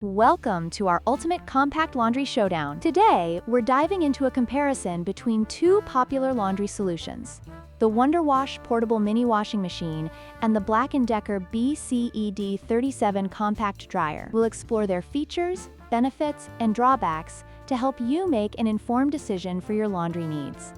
Welcome to our ultimate compact laundry showdown. Today, we're diving into a comparison between two popular laundry solutions, the WonderWash portable mini washing machine and the BLACK+DECKER BCED 37 compact dryer. We'll explore their features, benefits, and drawbacks to help you make an informed decision for your laundry needs.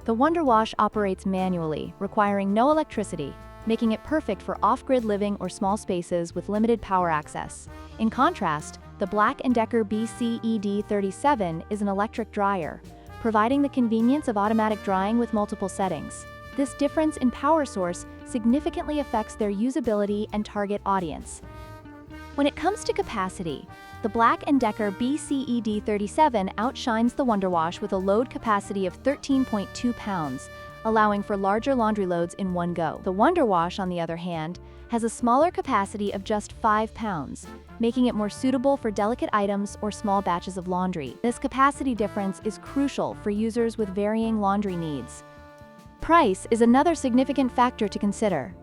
The WonderWash operates manually, requiring no electricity, making it perfect for off-grid living or small spaces with limited power access. In contrast, the BLACK+DECKER BCED 37 is an electric dryer, providing the convenience of automatic drying with multiple settings. This difference in power source significantly affects their usability and target audience. When it comes to capacity, the BLACK+DECKER BCED 37 outshines the WonderWash with a load capacity of 13.2 pounds, allowing for larger laundry loads in one go. The WonderWash, on the other hand, has a smaller capacity of just 5 pounds, making it more suitable for delicate items or small batches of laundry. This capacity difference is crucial for users with varying laundry needs. Price is another significant factor to consider.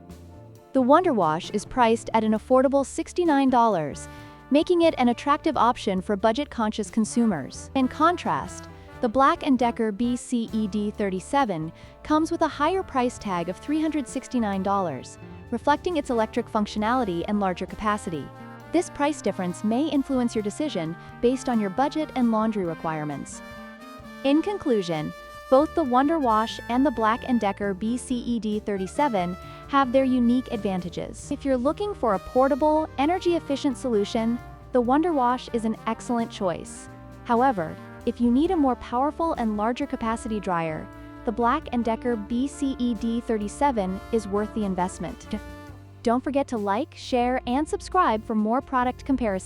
The WonderWash is priced at an affordable $69, making it an attractive option for budget-conscious consumers. In contrast, the BLACK+DECKER BCED 37 comes with a higher price tag of $369, reflecting its electric functionality and larger capacity. This price difference may influence your decision based on your budget and laundry requirements. In conclusion, both the WonderWash and the BLACK+DECKER BCED 37 have their unique advantages. If you're looking for a portable, energy-efficient solution, the WonderWash is an excellent choice. However, if you need a more powerful and larger capacity dryer, the BLACK+DECKER BCED 37 is worth the investment. Don't forget to like, share, and subscribe for more product comparisons.